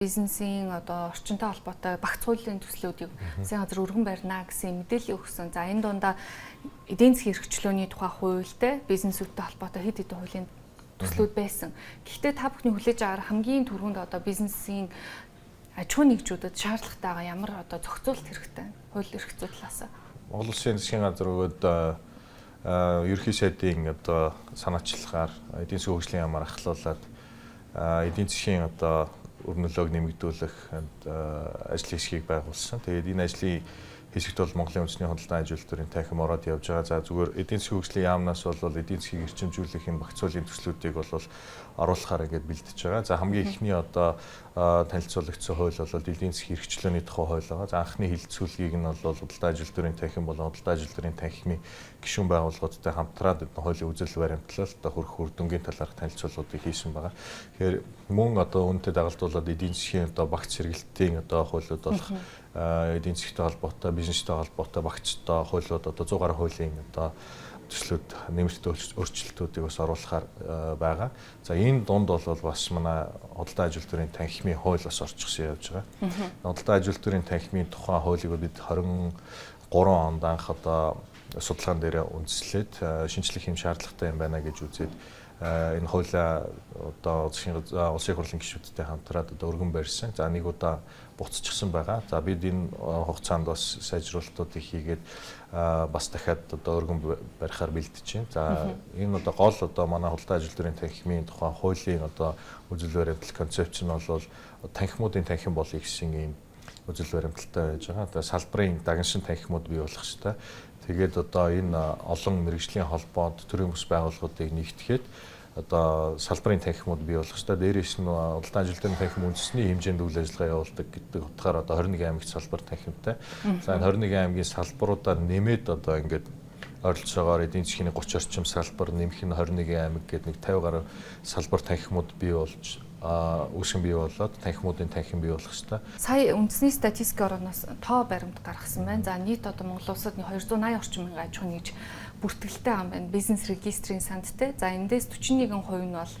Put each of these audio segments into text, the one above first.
бизнесийн одоо орчинтой холбоотой багц хуулийн төслүүдийг засгийн газар өргөн барина гэсэн мэдээлэл өгсөн. За энэ дундаа эдийн засгийн эрхчлөөний тухай хуультай бизнесүүдтэй холбоотой хэд хэдэн хуулийн төслүүд байсан. Гэхдээ та бүхний хүлээж аваар хамгийн түрүүнд одоо бизнесийн аж ахуй нэгжүүдэд шаардлагатайгаа ямар одоо зохицуулалт хэрэгтэй хууль эрх зүй талаас. Монгол Улсын засгийн газар өгөөд ерөнхий сайдын одоо санаачлагаар эдийн засгийн хөгжлийн ямаар ахлуулаад эдийн засгийн одоо өрнөлөөг нэмэгдүүлэх ажлын хэсгийг байгуулсан. Тэгээд энэ ажлын хэсэгт бол Монголын үндэсний худалдан аж үйлдвэрийн танхим ороод явж байгаа. За зүгээр эдийн засгийн хөгжлийн яамнаас бол эдийн засгийг эрчимжүүлэх энэ багц хуулийн төслүүдийг бол оруулахаар ингээд бэлдэж байгаа. За хамгийн эхний одоо танилцуулагдсан хууль бол эдийн засгийн эрхчлөөний тухай хууль байгаа. За анхны хилцүүлгийг нь бол худалдан аж үйлдвэрийн танхим болон худалдан аж үйлдвэрийн танхимын гишүүн байгууллагуудтай хамтраад энэ хуулийн үзэл баримтлал одоо хөрх үр дүнгийн талаарх танилцуулгуудыг хийсэн байгаа. Тэгэхээр мөн одоо үүнтэй дагалдуулаад эдийн засгийн одоо багц сэргэлтийн одоо хуулиуд болох эдийн засгийн холбоотой, бизнестэй холбоотой багцтай хуулиуд одоо 100 гаруй хуулийн одоо төслүүд нэмэлт өөрчлөлтүүдийг бас оруулахаар байгаа. За энэ дунд бол бас манай худалдан аж үйлдвэрийн танхимын хууль бас орчихсон явж байгаа. Худалдан аж үйлдвэрийн танхимын тухайн хуулийг бид 23 онд анх одоо судалгаан дээр үндэслээд шинжлэх хэм шаардлагатай юм байна гэж үзээд энэ хуулиа одоо улсын хурлын гишүүдтэй хамтраад одоо өргөн барьсан. За нэг удаа буцчихсан байгаа. За бид энэ хугацаанд бас сайжруулалтуудыг хийгээд бас дахиад одоо өргөн барихаар бэлдэж байна. За энэ одоо гол одоо манай худалдан аж үйлдвэрийн танхимын тухайн хуулийн одоо үзэл баримтлал концепц нь бол танхимуудын танхим болъё гэсэн ийм үзэл баримталтай байж байгаа. Одоо салбарын дагншин танхимууд бий болох ёстой. Тэгээд одоо энэ олон мэргэжлийн холбоод төрийн бүс байгууллагуудыг нэгтгэхэд одоо салбарын танхимууд бий болох ёстой. Дээрээс нь худалдан аж үйлдвэрийн танхим үндэсний хэмжээнд үйл ажиллагаа явуулдаг гэдэг утгаар одоо 21 аймагт салбар танхимтай. За энэ 21 аймгийн салбаруудаар нэмээд одоо ингээд ойролцоогоор эдийн засгийн 30 орчим салбар нэмэх нь 21 аймаг гэдэг нэг 50 гаруй салбар танхимууд бий болж үүсгэн бий болоод танхимуудын танхим бий болох ёстой. Сая үндэсний статистикийн орноос тоо баримт гаргасан байна. За нийт одоо Монгол улсад 280 орчим мянган аж ахуй нэгж бүртгэлтэй ам байна. Бизнес регистрийн сандтай. За эндээс 41% нь бол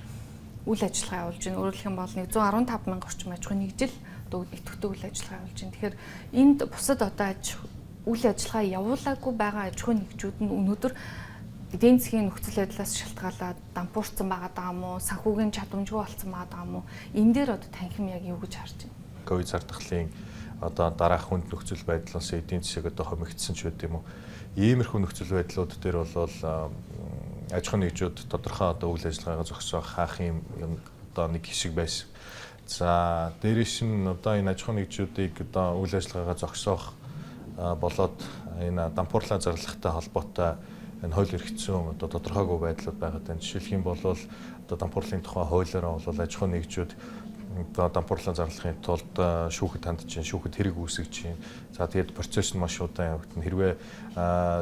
үйл ажиллагаа явуулж байна. Өөрөөр хэлбэл 115 мянган орчим аж ахуй нэгжил идэвхтэй үйл ажиллагаа явуулж байна. Тэгэхээр энд бусад одоо үйл ажиллагаа явуулаагүй байгаа аж ахуй нэгжүүд нь өнөөдөр эдийн засгийн нөхцөл байдлаас шалтгаалаад дампуурсан байгаа юм уу? Санхүүгийн чадамжгүй болсон байгаа юм уу? Энэ дээр одоо танхим яг юу гэж харж байна? Ковид зардахлын одоо дараах хүнд нөхцөл байдлаас эдийн засаг одоо хомигдсон ч үгүй юм уу? Иймэрхүү нөхцөл байдлууд дээр бол аж ахуй нэгжүүд тодорхой одоо үйл ажиллагаагаа зогсоох хаах юм одоо нэг хэсэг байсан. За дээрээс нь одоо энэ аж ахуй нэгжүүдийг одоо үйл ажиллагаагаа зогсоох болоод энэ дампуурлаа зарлагтай холбоотой энэ хууль эрх зүйн одоо тодорхойгүй байдлууд байгаа тань. Жишээлх юм бол одоо дампуурлын тухай хуулиараа бол аж ахуй нэгжүүд одоо дампуурлын зарлахын тулд шүүхэд хандж чинь, шүүхэд хэрэг үүсгэж чинь. За тэгээд процесс нь маш удаан явагдана. Хэрвээ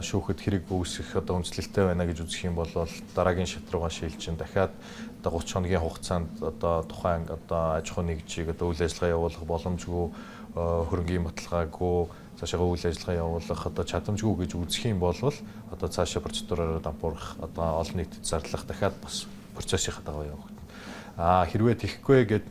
шүүхэд хэрэг үүсгэх одоо үндслэлтэй байна гэж үзэх юм бол дараагийн шат руугаа шилжин дахиад одоо 30 хоногийн хугацаанд одоо тухайн одоо аж ахуй нэгжийг одоо үйл ажиллагаа явуулах боломжгүй, хөрөнгийн баталгаагүй цаашаа үйл ажиллагаа явуулах одоо чадамжгүй гэж үзэх юм бол одоо цаашаа процедураараа дампуурах одоо олон нийтэд зарлах дахиад бас процессын дагуу явагдана. Хэрвээ тийхгүй гэд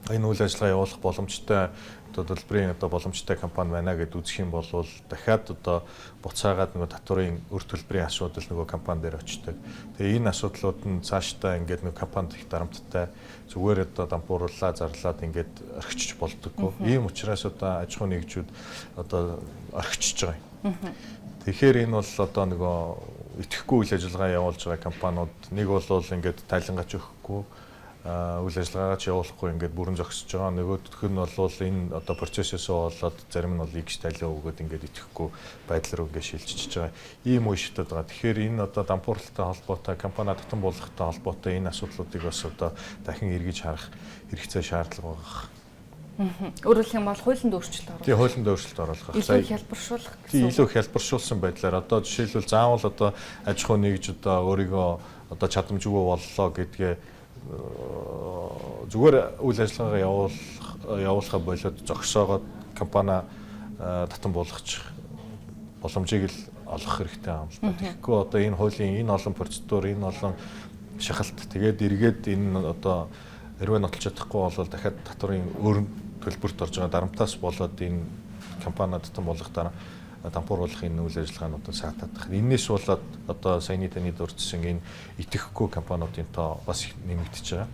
энэ үйл ажиллагаа явуулах боломжтой одоо төлбөрийн одоо боломжтой компани байна гэд үзэх юм бол дахиад одоо буцаагаад нөгөө татварын өр төлбөрийн асуудал нөгөө компани дээр очдог. Тэгээ энэ асуудлууд нь цаашдаа ингээд нөгөө компанид их дарамттай зүгээр одоо дампуурлаа зарлаад ингээд орхичж болдоггүй. Ийм учраас одоо аж ахуй нэгжүүд одоо орхичж байгаа юм. Тэгэхээр энэ бол одоо нөгөө итгэхгүй үйл ажиллагаа явуулж байгаа компаниуд нэг бол ингээд тайлангач өгөхгүй үйл ажиллагаагаа ч явуулахгүй ингээд бүрэн зогсож байгаа. Нөгөөх нь бол энэ одоо процессээс болоод зарим нь бол X тайлаа өгөөд ингээд итгэхгүй байдал руу ингээд шилжиж байгаа. Ийм үе шатад байгаа. Тэгэхээр энэ одоо дампуурлалтай холбоотой, компани татан болгохтой холбоотой энэ асуудлуудыг бас одоо дахин эргэж харах хэрэгцээ шаардлага байгаа. Өөрөөр хэлбэл хуулинд өөрчлөлт оруулах. Тийм, хуулинд өөрчлөлт оруулах. Илүү хялбаршуулах гэсэн. Тийм, илүү хялбаршуулсан байдлаар одоо жишээлбэл заавал одоо аж ахуй нэгж одоо өөрийгөө одоо чадамжгүй боллоо гэдгээ зүгээр үйл ажиллагаагаа явуулахаа болоод зогсоогоод компани татан болгочих боломжийг л олох хэрэгтэй юм л да. Тэгэхгүй одоо энэ хуулийн энэ олон процедур, энэ олон шахалт тэгээд эргээд энэ одоо хэрвээ нотолж чадахгүй бол дахиад татварын өөр төлбөрт орж байгаа дарамтаас болоод энэ компаниуд тань болох дараа дампууруулахын үйл ажиллагаануудад саатаадах. Энээс болоод одоо саяны таны дурдсан энэ итгэхгүй компаниудын тоо бас нэмэгдэж байгаа.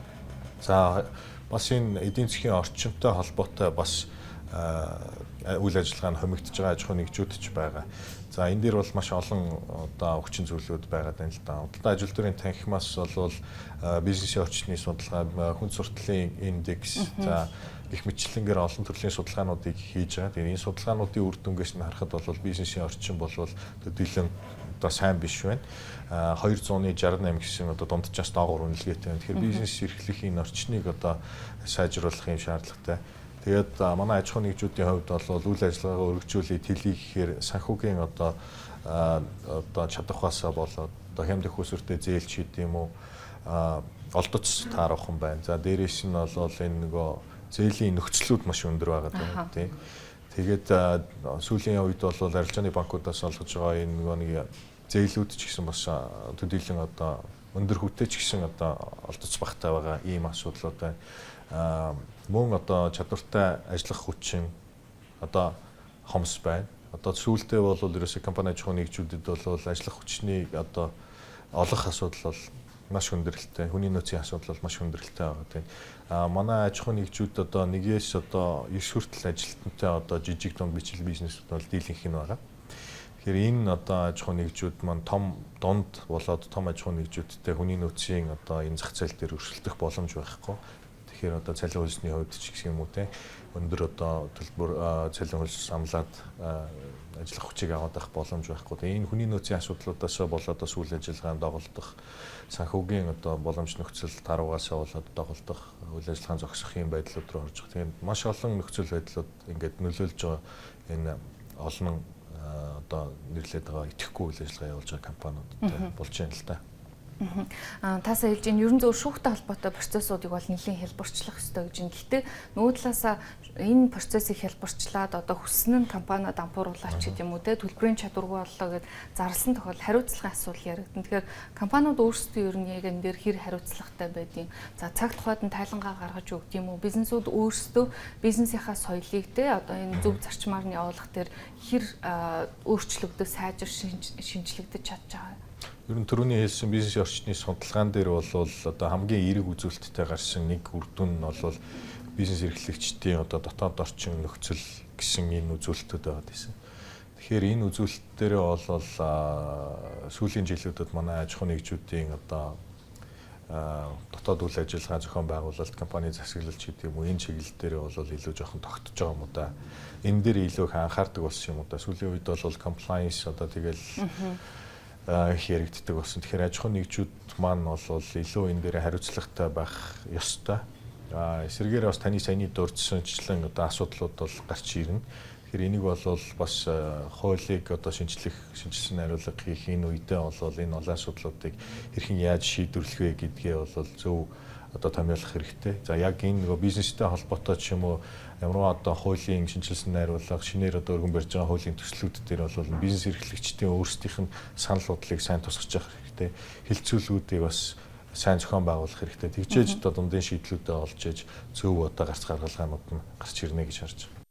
За бас энэ эдийн засгийн орчимтой холбоотой бас үйл ажиллагаа нь хомигдож байгаа аж ахуй нэгжүүд ч байгаа. За энэ дээр бол маш олон одоо хүчин зүйлүүд байгаа юм л да. Худалдаа ажил төрийн танхимаас бол бизнесийн орчны судалгаа, хүн сурталчилын индекс, за их мэтлэнгээр олон төрлийн судалгаануудыг хийж байгаа. Тэгээд энэ судалгаануудын үр дүнгээс нь харахад бол бизнесийн орчин бол төдийлөн одоо сайн биш байна. 268 гэсэн одоо дунджаас доогуур үнэлгээтэй байна. Тэгэхээр бизнес эрхлэхийн орчныг одоо сайжруулах юм шаардлагатай. Тэгээд манай аж ахуй нэгжүүдийн хувьд бол үйл ажиллагаагаа өргөжүүлэх төлөй гэхээр санхүүгийн одоо чадахаас болоод одоо хямдх усүртэй зээлч гэдэг юм уу олдоц таарах юм байна. За дээрээс нь бол энэ нөгөө зээлийн нөхцлүүд маш өндөр байгаа тийм. Тэгээд сүүлийн үед бол арилжааны банкудаас олгож байгаа энэ нэг зээлүүд ч гэсэн бас төдийлөн одоо өндөр хүтээ ч гэсэн одоо олдоц багтай байгаа ийм асуудлууд байна. Мөн одоо чадвартай ажиллах хүчин одоо хомс байна. Одоо сүүлдээ бол ерөөсөө компани аж ахуй нэгжүүдэд бол ажиллах хүчний одоо олох асуудал бол маш хүндрэлтэй. Хүний нөөцийн асуудал бол маш хүндрэлтэй байгаа тийм. Манай аж ахуй нэгжүүд одоо нэгээс одоо 9 хүртэл ажилтнтай одоо жижиг дунд бичил бизнесүүд бол дийлэнх нь байгаа. Тэгэхээр энэ одоо аж ахуй нэгжүүд маань том дунд болоод том аж ахуй нэгжүүдтэй хүний нөөцийн одоо энэ зах зээл дээр өршөлдөх боломж байхгүй. Тэгэхээр одоо цалин хөлсний хувьд ч гэх юм уу те өндөр одоо төлбөр цалин хөлс амлаад ажиллах хүчийг аваад авах боломж байхгүй. Тэгээ энэ хүний нөөцийн асуудлуудаас болоод бас үйл ажиллагаанд доголдох санхүүгийн одоо боломж нөхцөл таруугаас болоод доголдох үйл ажиллагаан зогсох юм байдлууд руу орж байгаа. Тэгээд маш олон нөхцөл байдлууд ингээд нөлөөлж байгаа энэ олон одоо нэрлээд байгаа итгэхгүй үйл ажиллагаа явуулж байгаа компаниудтай болж байна л да. Таасаа хэлж энэ ерөн зөв шүүхтэй холбоотой процессуудыг бол нэлийн хэлбэрчлэх ёстой гэж байна. Гэхдээ нөгөө талаасаа энэ процессыг хэлбэрчлээд одоо хүснэ нь компани дампууруулаач гэдэг юм уу те төлбөрийн чадваргүй боллоо гэд зарласан тохиол хариуцлагын асуудал яригдана. Тэгэхээр компаниуд өөрсдөө ер нь яг энэ дээр хэр хариуцлагатай байдیں۔ За цаг тухайд нь тайлангаа гаргаж өгд юм уу? Бизнесүүд өөрсдөө бизнесийнхаа соёлыг те одоо энэ зөв зарчмаар нь явуулах дээр хэр өөрчлөгдөж сайжир шинжлэгдэж чадж байгаа. Ер нь түрүүний хэлсэн бизнесийн орчны судалгаан дээр бол одоо хамгийн эерэг үзүүлэлттэй гарсан нэг үр дүн нь бол бизнес эрхлэгчдийн одоо дотоод орчин нөхцөл гэсэн энэ үзүүлэлтүүд байгаа гэсэн. Тэгэхээр энэ үзүүлэлтээрээ бол сүүлийн жилүүдэд манай аж ахуй нэгжүүдийн одоо дотоод үйл ажиллагаа зохион байгуулалт, компани засаглалч гэдэг юм уу энэ чиглэл дээр бол илүү жоохон тогтож байгаа юм уу да. Энэ дээр илүү их анхаардаг болсон юм уу да. Сүүлийн үед бол compliance одоо тэгэл их яригддаг болсон. Тэгэхээр аж ахуй нэгжүүд маань бол илүү энэ дээр хариуцлагатай байх ёстой. Эсвэргээр бас таны саяны дурдсанчлан одоо асуудлууд бол гарч ирнэ. Тэгэхээр энийг бол бас хуулийг одоо шинжилсэн хариулга хийх энэ үедээ бол энэ олон асуудлуудыг хэрхэн яаж шийдвэрлэх вэ гэдгээ бол зөв одоо томьёолох хэрэгтэй. За яг энэ нөгөө бизнестэй холбоотой ч юм уу ямар одоо хуулийн шинжилсэн найруулга шинээр одоо өргөн барьж байгаа хуулийн төслүүд дээр бол бизнес эрхлэгчдийн өөрсдийнх нь санал бодлыг сайн тусгаж явах хэрэгтэй. Хилцүүлгүүдийг бас сайн зохион байгуулах хэрэгтэй. Тэгжээж одоо дундын шийдлүүдэд олж иж зөв одоо гарц гаргалгаанууд нь гарч ирнэ гэж харж байна.